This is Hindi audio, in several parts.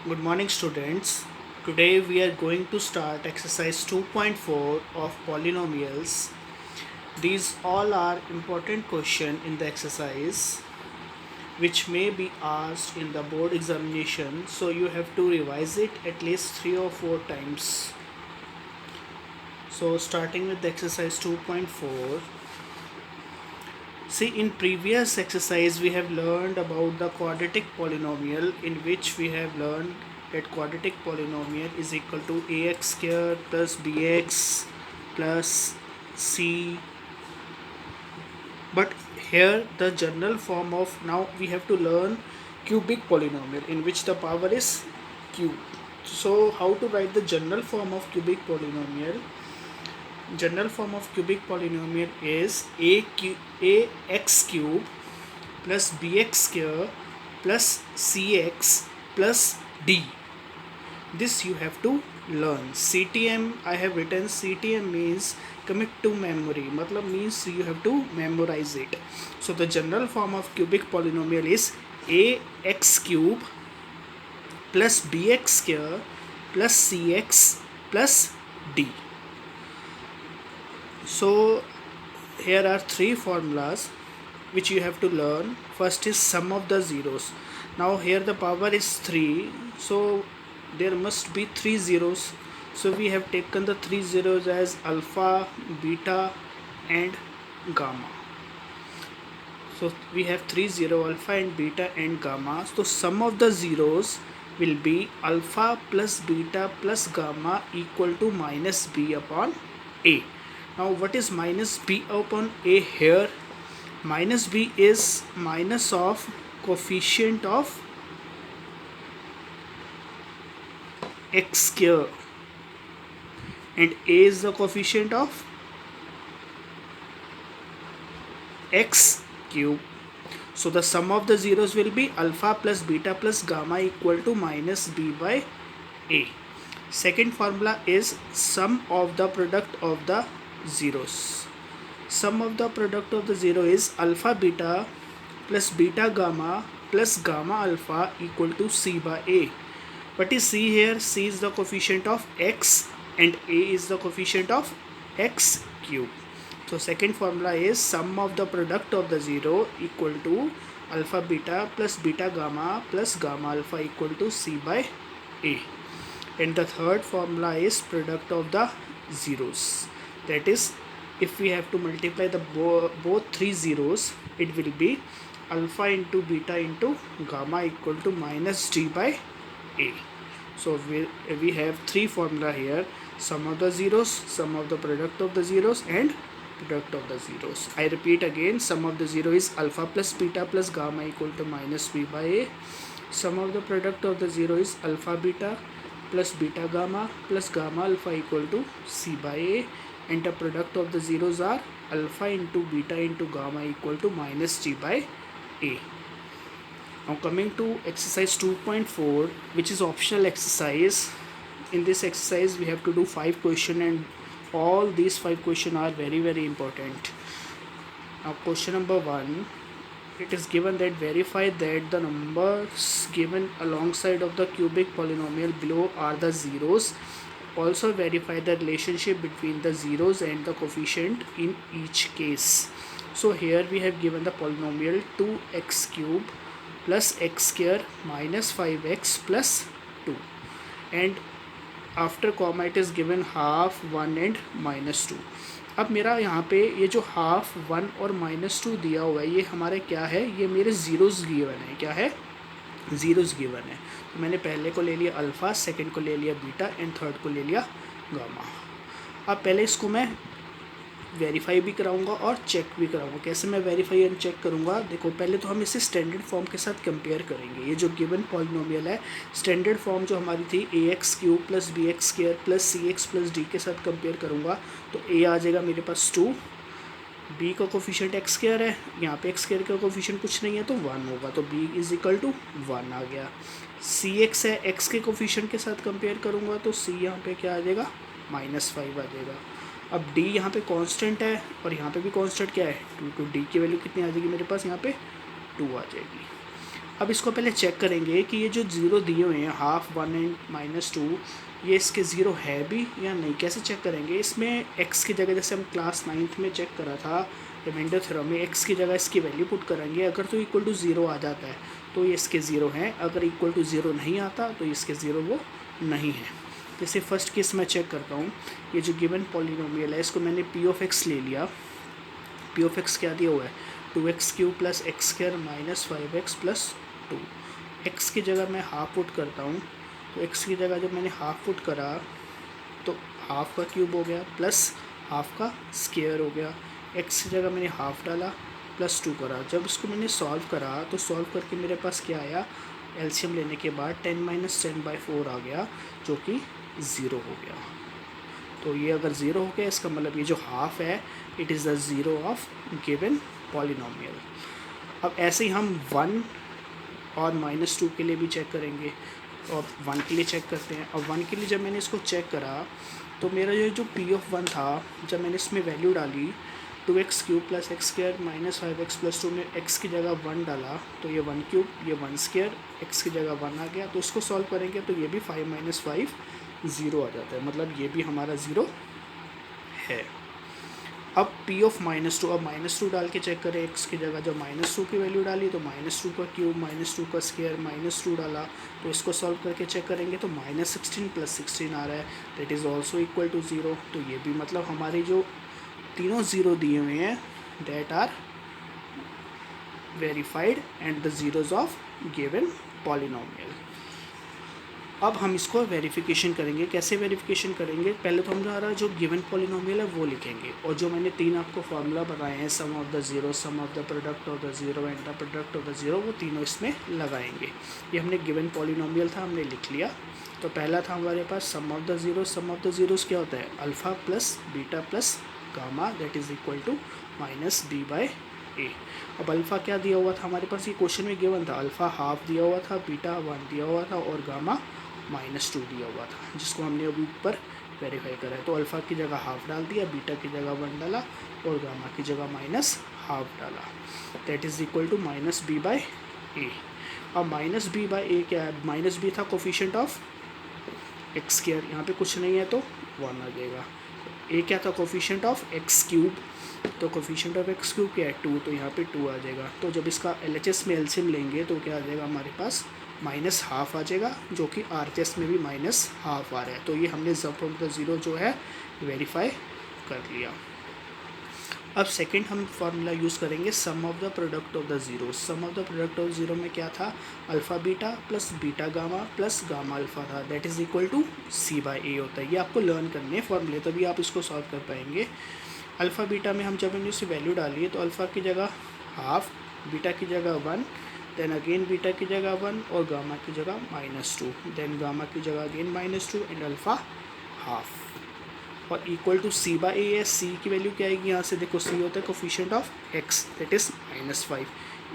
Good morning, students. Today we are going to start exercise 2.4 of polynomials. These all are important questions in the exercise which may be asked in the board examination, so you have to revise it at least 3 or 4 times. So starting with the exercise 2.4. See, in previous exercise we have learned about the quadratic polynomial, in which we have learned that quadratic polynomial is equal to ax square plus bx plus c. But here the general form of, now we have to learn cubic polynomial in which the power is cube. So how to write the general form of cubic polynomial? General form of cubic polynomial is ax cube plus bx square plus cx plus d. This you have to learn. CTM, I have written CTM means commit to memory, matlab means you have to memorize it. So the general form of cubic polynomial is ax cube plus bx square plus cx plus d. So here are three formulas which you have to learn. First is sum of the zeros. Now here the power is 3, so there must be 3 zeros. So we have taken the 3 zeros as alpha, beta and gamma. So we have 3 0, alpha and beta and gamma. So sum of the zeros will be alpha plus beta plus gamma equal to minus b upon a. Now what is minus b upon a here? Minus b is minus of coefficient of x square and a is the coefficient of x cube. So the sum of the zeros will be alpha plus beta plus gamma equal to minus b by a. Second formula is sum of the product of the zeros. Sum of the product of the zero is alpha beta plus beta gamma plus gamma alpha equal to c by a. What is c here? C is the coefficient of x and a is the coefficient of x cube. So second formula is sum of the product of the zero equal to alpha beta plus beta gamma plus gamma alpha equal to c by a. And the third formula is product of the zeros. That is, if we have to multiply the both three zeros, it will be alpha into beta into gamma equal to minus d by a. So we have three formula here: sum of the zeros, sum of the product of the zeros and product of the zeros. I repeat again, sum of the zero is alpha plus beta plus gamma equal to minus b by a. Sum of the product of the zero is alpha beta plus beta gamma plus gamma alpha equal to c by a, and the product of the zeros are alpha into beta into gamma equal to minus g by a. Now coming to exercise 2.4, which is optional exercise. In this exercise we have to do 5 questions, and all these 5 questions are very important. Now question number 1, it is given that verify that the numbers given alongside of the cubic polynomial below are the zeros. Also verify the relationship between the zeros and the coefficient in each case. So here we have given the polynomial 2x cube plus x square minus 5x plus 2, and after comma it is given half 1 and -2. अब मेरा यहाँ पे ये जो हाफ 1 और -2 दिया हुआ है, ये हमारे क्या है? ये मेरे ज़ीरोज़ गिवन है. क्या है? ज़ीरोज़ गिवन है. तो मैंने पहले को ले लिया अल्फ़ा, सेकंड को ले लिया बीटा एंड थर्ड को ले लिया गामा. अब पहले इसको मैं वेरीफाई भी कराऊंगा और चेक भी कराऊंगा. कैसे मैं वेरीफाई एंड चेक करूंगा? देखो, पहले तो हम इसे स्टैंडर्ड फॉर्म के साथ कंपेयर करेंगे. ये जो गिवन पॉलिनोमियल है, स्टैंडर्ड फॉर्म जो हमारी थी a x cube plus b x square plus c x plus d के साथ कंपेयर करूंगा. तो ए आ जाएगा मेरे पास 2, बी का कोफिशिएंट एक्स स्क्वायर है, यहाँ पे एक्स स्क्वायर का कोफिशिएंट कुछ नहीं है तो 1 होगा, तो बी इज इक्वल टू 1 आ गया. सी एक्स है, एक्स के कोफिशिएंट के साथ कंपेयर करूँगा तो सी यहाँ पे क्या आ जाएगा? -5 आ जाएगा. अब d यहाँ पे कांस्टेंट है और यहाँ पे भी कांस्टेंट क्या है? 2. तो d की वैल्यू कितनी आ जाएगी मेरे पास? यहाँ पे 2 आ जाएगी. अब इसको पहले चेक करेंगे कि ये जो ज़ीरो दिए हुए हैं हाफ, 1 एंड -2, ये इसके ज़ीरो है भी या नहीं। कैसे चेक करेंगे? इसमें x की जगह, जैसे हम क्लास 9th में चेक करा था रिमाइंडर थ्योरम में, x की जगह इसकी वैल्यू पुट करेंगे। अगर तो इक्वल टू 0 आ जाता है तो ये इसके ज़ीरो हैं, अगर इक्वल टू 0 नहीं आता तो इसके ज़ीरो वो नहीं है। जैसे फर्स्ट केस मैं चेक करता हूँ, ये जो गिवन पॉलिनोमियल है इसको मैंने p ऑफ x ले लिया। p ऑफ x क्या दिया हुआ है? 2x³ + x² - 5x + 2। x की जगह मैं हाफ पुट करता हूँ, तो x की जगह जब मैंने हाफ पुट करा तो हाफ का क्यूब हो गया प्लस हाफ का स्क्वायर हो गया। x की जगह मैंने हाफ डाला +2 करा। जब इसको मैंने सॉल्व करा तो सॉल्व करके मेरे पास क्या आया? एलसीएम लेने के बाद 10 - 10/4 आ गया, जो कि 0 हो गया। तो ये अगर 0 हो गया इसका मतलब ये जो हाफ है it is the zero of given polynomial. अब ऐसे ही हम 1 और -2 के लिए भी चेक करेंगे, और 1 के लिए चेक करते हैं। अब 1 के लिए जब मैंने इसको चेक करा तो मेरा जो p ऑफ 1 था, जब मैंने इसमें वैल्यू डाली 2x³ + x² - 5x + 2 में x की जगह 1 डाला तो ये 1³ ये 1² x की जगह 1 आ गया। तो इसको सॉल्व करेंगे तो ये भी 5 - 5 0 आ जाता है, मतलब ये भी हमारा 0 है। अब p ऑफ -2, अब -2 डाल के चेक करें। x की जगह जब -2 की वैल्यू डाली तो -2 का क्यूब -2 का स्क्वायर -2 डाला, तो इसको सॉल्व करके चेक करेंगे तो -16 + 16 आ रहा है, that is also equal to 0। तो ये भी मतलब हमारे जो तीनों ज़ीरो दिए हुए हैं that are verified and the zeros of given polynomial. अब हम इसको वेरिफिकेशन करेंगे। कैसे वेरिफिकेशन करेंगे? पहले तो हमारा जो गिवन पॉलिनोमियल है वो लिखेंगे, और जो मैंने 3 आपको फार्मूला बताए हैं, sum of the zero, sum of the product of the zero and the product of the zero, वो तीनों इसमें लगाएंगे। ये हमने गिवन पॉलिनोमियल था, हमने लिख लिया। तो पहला था हमारे पास sum of the zero. Sum of the zeros क्या होता है? Alpha plus beta plus gamma that is equal to -b/a। अब अल्फ़ा क्या दिया हुआ था हमारे पास? ये क्वेश्चन में गिवन था। अल्फ़ा हाफ दिया हुआ था, बीटा 1 दिया हुआ था और गामा -2 दिया हुआ था, जिसको हमने अभी ऊपर वेरीफाई करा है। तो अल्फ़ा की जगह हाफ डाल दिया, बीटा की जगह 1 डाला और गामा की जगह -हाफ डाला, that is equal to -b/a। अब -b/a क्या है? -b था कोफिशिएंट ऑफ x², यहाँ पे कुछ नहीं है तो 1 आ जाएगा। a क्या था? कोफिशिएंट ऑफ x³, तो कोफिशिएंट ऑफ x³ क्या है? 2, तो यहाँ पे 2 आ जाएगा। तो जब इसका LHS में एलसीएम लेंगे तो क्या आ जाएगा हमारे पास? -हाफ आ जाएगा, जो कि RHS में भी -हाफ आ रहा है। तो ये हमने सम ऑफ द ज़ीरो जो है वेरीफाई कर लिया। अब सेकंड हम फार्मूला यूज़ करेंगे sum of the product of the zero. Sum of the product of zero में क्या था? Alpha beta plus beta gamma plus gamma alpha था, that is equal to c/a होता है। ये आपको लर्न करने हैं फॉर्मूले, तभी आप इसको सॉल्व कर पाएंगे। अल्फ़ा बीटा में हम जब हमने उसकी वैल्यू डाली है तो अल्फ़ा की जगह हाफ, बीटा की जगह 1, देन अगेन बीटा की जगह 1 और गामा की जगह -2, देन गामा की जगह अगेन -2 एंड अल्फ़ा हाफ, और इक्वल टू c/a है। c की वैल्यू क्या आएगी? यहाँ से देखो c होता है coefficient of x that is -5,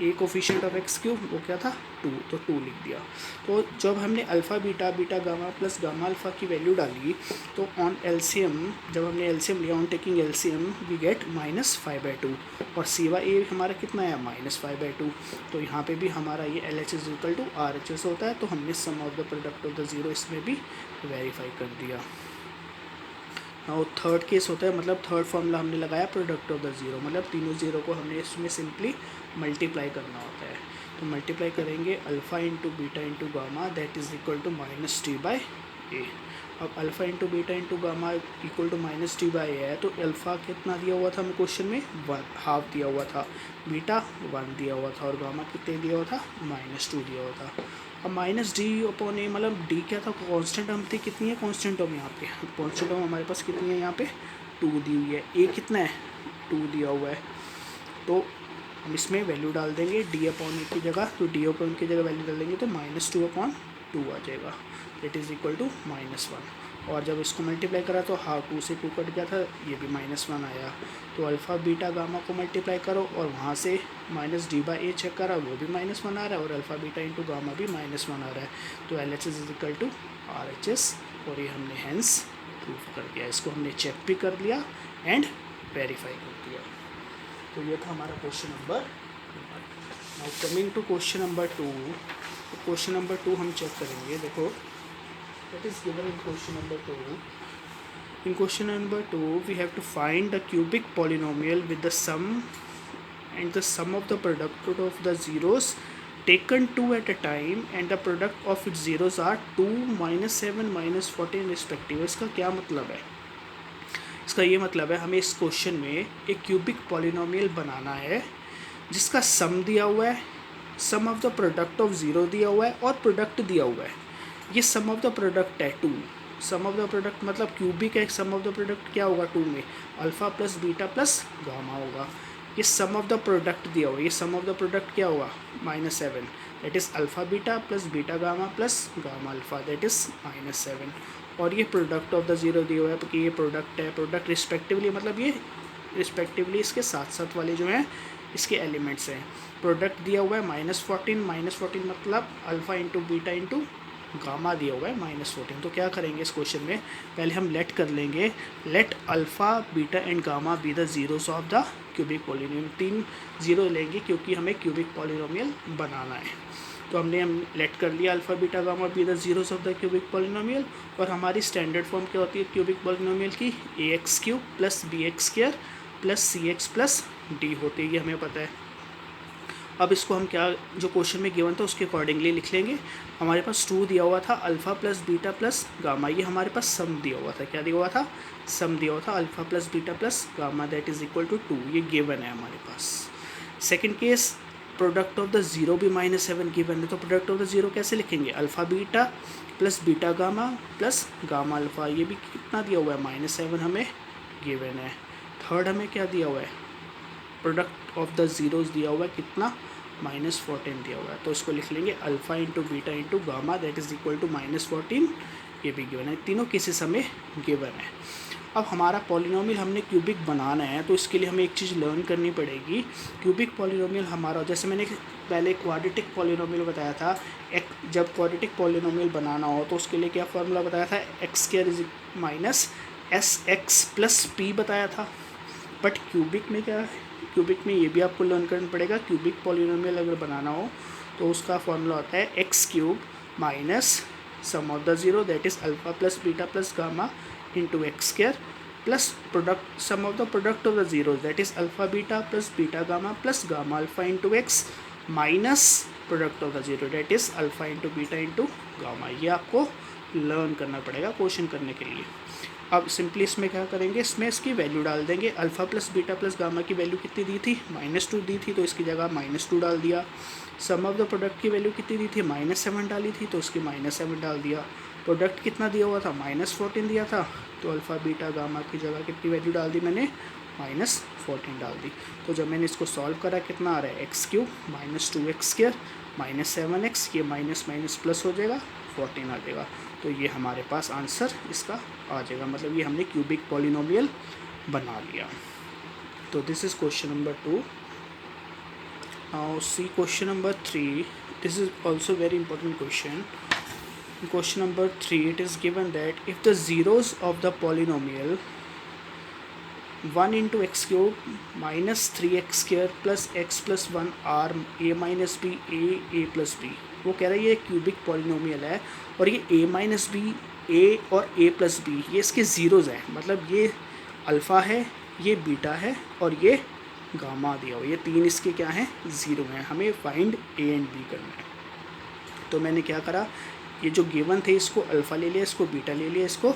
a coefficient of x³ वो क्या था? 2, तो 2 लिख दिया। तो जब हमने alpha beta beta gamma plus gamma alpha की वैल्यू डाली तो ऑन एलसीएम, जब हमने एलसीएम लिया on taking LCM we get -5/2, और c/a हमारा कितना है? -5/2। तो यहाँ पे भी हमारा ये LHS इक्वल टू RHS होता है। तो हमने sum of the product of the zero इसमें भी वेरीफाई कर दिया। और थर्ड केस होता है, मतलब थर्ड फार्मूला हमने लगाया प्रोडक्ट ऑफ द ज़ीरो, मतलब तीनों ज़ीरो को हमने इसमें सिंपली मल्टीप्लाई करना होता है। तो मल्टीप्लाई करेंगे alpha into beta into gamma that is equal to -t/a। अब alpha into beta into gamma equal to -t/a है, तो अल्फ़ा कितना दिया हुआ था हमें क्वेश्चन में? 1 हाफ दिया हुआ था, बीटा 1 दिया हुआ था और गामा कितने दिया हुआ था? -2 दिया हुआ था। अब -d/a, मतलब d क्या था? कांस्टेंट टर्म थी। कितनी है कांस्टेंट टर्म यहाँ पे? कांस्टेंट टर्म हमारे पास कितनी है यहाँ पे? 2 दी हुई है। a कितना है? 2 दिया हुआ है। तो हम इसमें वैल्यू डाल देंगे d/a की जगह, तो d/a की जगह वैल्यू डाल देंगे तो -2/2 आ जाएगा, दैट इज़ इक्वल टू -1। और जब इसको मल्टीप्लाई करा तो हाफ 2 से 2 कट गया था, ये भी -1 आया। तो अल्फ़ा बीटा गामा को मल्टीप्लाई करो और वहाँ से -d/a चेक करा, वो भी -1 आ रहा है, और अल्फ़ा बीटा इंटू गामा भी -1 आ रहा है। तो LHS is equal to RHS, और ये हमने हैंस प्रूफ कर दिया। इसको हमने चेक भी कर लिया एंड वेरीफाई कर दिया। तो ये था हमारा question number 1। Now coming to question number 2. तो क्वेश्चन नंबर 2 हम चेक करेंगे. देखो, what is given in question number 2. In question number 2, we have to find the cubic polynomial with the sum and the sum of the product of the zeros taken 2 at a time and the product of its zeros are 2, -7, -14 respective. इसका क्या मतलब है? इसका ये मतलब है हमें इस क्वेश्चन में एक क्यूबिक पॉलिनोमियल बनाना है जिसका सम दिया हुआ है, sum of the product of zero दिया हुआ है और प्रोडक्ट दिया हुआ है. ये सम ऑफ द प्रोडक्ट है 2. सम ऑफ द प्रोडक्ट मतलब क्यूबिक है. सम ऑफ द प्रोडक्ट क्या होगा 2 में? Alpha plus beta plus gamma होगा. ये सम ऑफ द प्रोडक्ट दिया हुआ है. ये सम ऑफ द प्रोडक्ट क्या होगा? -7. That is alpha beta plus beta gamma plus gamma alpha, that is -7. और ये प्रोडक्ट ऑफ द ज़ीरो दिया हुआ है क्योंकि ये प्रोडक्ट है. प्रोडक्ट रिस्पेक्टिवली मतलब ये रिस्पेक्टिवली इसके साथ साथ वाले जो हैं इसके एलिमेंट्स हैं. प्रोडक्ट दिया हुआ है -14 मतलब alpha into beta into gamma दिया हुआ है -14. तो क्या करेंगे इस क्वेश्चन में? पहले हम लेट कर लेंगे. Late alpha beta and gamma be the zeros of the cubic polynomial. 3 zero लेंगे क्योंकि हमें क्यूबिक पॉलिनोमियल बनाना है. तो हमने लेट कर लिया alpha beta gamma be the zeros of the cubic polynomial. और हमारी स्टैंडर्ड फॉर्म क्या होती है क्यूबिक पॉलिनोमियल की? ax³ plus bx² plus cx plus d होती है. ये हमें पता है. अब इसको हम क्या, जो क्वेश्चन में गिवन था उसके अकॉर्डिंगली लिख लेंगे. हमारे पास 2 दिया हुआ था, alpha plus beta plus gamma. ये हमारे पास सम दिया हुआ था. क्या दिया हुआ था? सम दिया हुआ था alpha plus beta plus gamma, that is equal to 2. ये गिवन है हमारे पास. Second case, product of the zero भी -7 गिवन है. तो प्रोडक्ट ऑफ द ज़ीरो कैसे लिखेंगे? Alpha beta plus beta gamma plus gamma alpha. ये भी कितना दिया हुआ है? -7 हमें गिवन है. थर्ड हमें क्या दिया हुआ है? प्रोडक्ट ऑफ द ज़ीरोज़ दिया हुआ है कितना? -14 दिया हुआ है. तो इसको लिख लेंगे alpha into beta into gamma, that is equal to -14. ये भी गिवन है. तीनों केसेस हमें गिवन है. अब हमारा पॉलिनोमियल हमने क्यूबिक बनाना है तो इसके लिए हमें एक चीज़ लर्न करनी पड़ेगी. क्यूबिक पॉलिनोमियल हमारा, जैसे मैंने पहले क्वाड्रेटिक पॉलिनोमियल बताया था, एक जब क्वाड्रेटिक पॉलिनोमियल बनाना हो तो उसके लिए क्या फार्मूला बताया था? x² minus SX plus P बताया था. बट क्यूबिक में क्या है? क्यूबिक में ये भी आपको लर्न करना पड़ेगा. क्यूबिक पॉलिनोमियल अगर बनाना हो तो उसका फॉर्मूला होता है x³ minus sum of the zero, that is alpha plus beta plus gamma into x² plus product sum of the product of the zero, that is alpha beta plus beta gamma plus gamma alpha into x minus product of the zero, that is alpha into beta into gamma. ये आपको लर्न करना पड़ेगा क्वेश्चन करने के लिए. अब सिंपली इसमें क्या करेंगे? इसमें इसकी वैल्यू डाल देंगे. Alpha plus beta plus gamma की वैल्यू कितनी दी थी? -2 दी थी, तो इसकी जगह -2 डाल दिया. सम ऑफ द प्रोडक्ट की वैल्यू कितनी दी थी? -7 डाली थी, तो इसकी -7 डाल दिया. प्रोडक्ट कितना दिया हुआ था? -14 दिया था, तो अल्फ़ा बीटा गामा की जगह कितनी वैल्यू डाल दी मैंने? -14 डाल दी. तो जब मैंने इसको सॉल्व करा कितना आ रहा है? x³ minus 2x² minus 7x, ये माइनस माइनस प्लस हो जाएगा, 14 आ जाएगा. तो ये हमारे पास आंसर इसका आ जाएगा. मतलब ये हमने क्यूबिक पॉलिनोमियल बना लिया. तो this is question number 2. Now see question number 3. This is also very important question. In question number 3, it is given that if the zeros of the polynomial 1 into x³ minus 3x² plus x plus 1 are a minus b a plus b. वो कह रहा है ये क्यूबिक पॉलिनोमियल है और ये a माइनस बी, a और a प्लस बी ये इसके ज़ीरोज़ हैं. मतलब ये अल्फ़ा है, ये बीटा है और ये गामा दिया हो. ये 3 इसके क्या हैं? ज़ीरो हैं. हमें फाइंड a एंड b करना है. तो मैंने क्या करा, ये जो गिवन थे इसको अल्फ़ा ले लिया, इसको बीटा ले लिया, इसको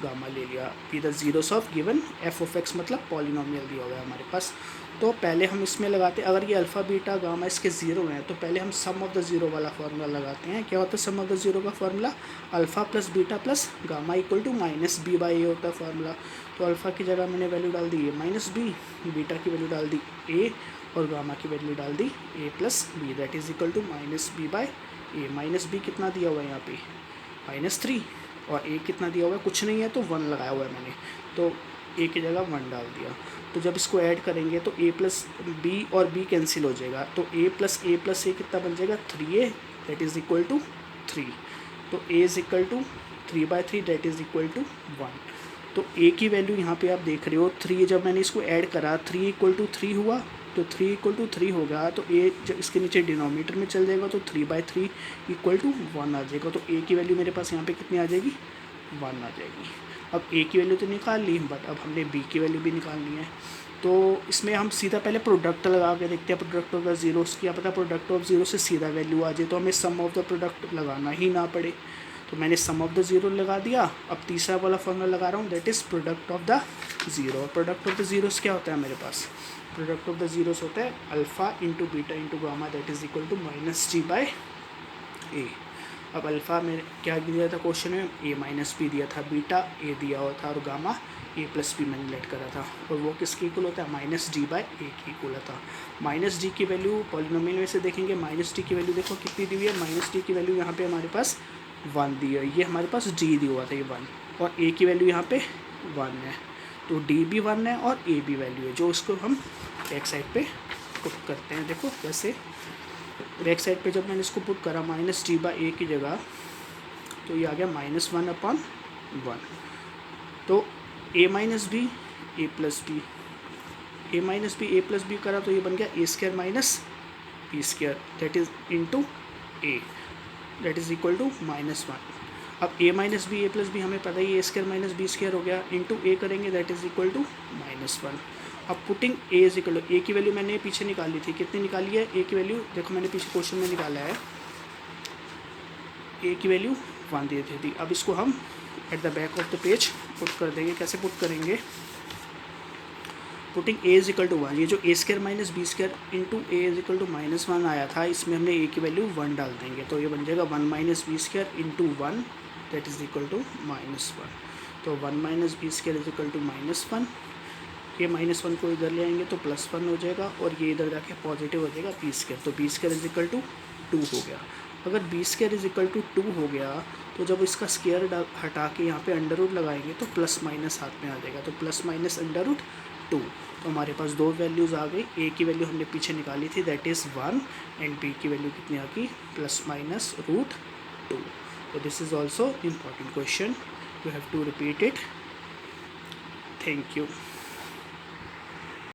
गामा ले लिया. Be the zeros of given F of x मतलब पॉलिनोमियल दिया हुआ है हमारे पास. तो पहले हम इसमें लगाते हैं, अगर ये अल्फ़ा बीटा गामा इसके ज़ीरो हैं तो पहले हम सम ऑफ द ज़ीरो वाला फार्मूला लगाते हैं. क्या होता है सम ऑफ द ज़ीरो का formula? Alpha plus beta plus gamma equal to minus B by A होता है फार्मूला. तो अल्फ़ा की जगह मैंने वैल्यू डाल दी ए माइनस बी, बीटा की वैल्यू डाल दी ए और गामा की वैल्यू डाल दी A plus B, that is equal to minus B by A. Minus B कितना दिया हुआ है यहाँ पे? -3. और ए कितना दिया हुआ है? कुछ नहीं है, तो 1 लगाया हुआ है मैंने, तो ए की जगह 1 डाल दिया. तो जब इसको ऐड करेंगे तो a प्लस बी और b कैंसिल हो जाएगा. तो a प्लस ए कितना बन जाएगा? 3a, that is equal to 3. तो a is equal to 3/3, that is equal to 1. तो a की वैल्यू यहाँ पे आप देख रहे हो 3. जब मैंने इसको ऐड करा 3 इक्वल टू 3 हुआ तो 3 इक्वल टू 3 हो गया तो ए जब इसके नीचे डिनोमीटर में चल जाएगा तो 3/3 इक्वल टू 1 आ जाएगा। तो ए की वैल्यू मेरे पास यहाँ पे कितनी आ जाएगी, 1 आ जाएगी। अब ए की वैल्यू तो निकाल ली, बट अब हमने बी की वैल्यू भी निकालनी है। तो इसमें हम सीधा पहले प्रोडक्ट लगा के देखते हैं, प्रोडक्ट ऑफ द जीरोस। क्या पता प्रोडक्ट ऑफ जीरो से सीधा वैल्यू आ जाए, तो हमें सम ऑफ द प्रोडक्ट लगाना ही ना पड़े। तो मैंने सम ऑफ द ज़ीरो लगा दिया। अब तीसरा वाला फॉर्मूला लगा रहा हूँ, that is product of the zero. और प्रोडक्ट ऑफ द ज़ीरोस क्या होता है मेरे पास, प्रोडक्ट ऑफ द ज़ीरोस होता है alpha into beta into gamma, that is equal to -g/a। अब अल्फ़ा में क्या दिया था क्वेश्चन में, a-b दिया था, बीटा a दिया हुआ था और गामा a+b मैंने लेट करा था। और वो किसके इक्वल होता है, -d/a के इक्वल होता। -d की वैल्यू पॉलिनोमियल में से देखेंगे, -d की वैल्यू देखो कितनी दी हुई है, -d की वैल्यू यहाँ पे हमारे पास 1 दी है, ये हमारे पास d दिया हुआ था ये 1, और a की वैल्यू यहाँ पे 1 है। तो d भी 1 है और a भी वैल्यू है, जो उसको हम बैक साइड पे पुट करते हैं। देखो कैसे, बैक साइड पे जब मैंने इसको पुट करा -d/a की जगह, तो ये आ गया -1/1। तो a-b a+b, a-b करा तो ये बन गया a² - b², that is into a, that is equal to -1। अब a-b a+b हमें पता ही a² - b² हो गया, इंटू a करेंगे दैट इज़ इक्वल टू -1। अब putting a is equal to, a की वैल्यू मैंने पीछे निकाली थी, कितनी निकाली है, a की वैल्यू देखो मैंने पीछे क्वेश्चन में निकाला है, a की वैल्यू 1 दी थी। अब इसको हम at the back of the page put कर देंगे। कैसे पुट करेंगे, putting a is equal to 1, ये जो a² - b² into a is equal to -1 आया था, इसमें हमने a की वैल्यू 1 डाल देंगे, तो ये बन जाएगा 1 - b² into 1, that is equal to -1। तो 1 - b² इज इक्वल टू -1, ये -1 को इधर ले आएंगे तो +1 हो जाएगा, और ये इधर जाके पॉजिटिव हो जाएगा b², तो b² इज इक्वल टू 2 हो गया। अगर b² इज इक्वल टू 2 हो गया, तो जब इसका स्क्वायर हटा के यहाँ पे अंडर रूट लगाएंगे तो प्लस माइनस हाथ में आ जाएगा, तो +-√2। तो हमारे पास दो वैल्यूज़ आ गई, a की वैल्यू हमने पीछे निकाली थी दैट इज़ 1, एंड b की वैल्यू कितनी आ गई, +-√2। तो this is also important question, you have to repeat it. Thank you.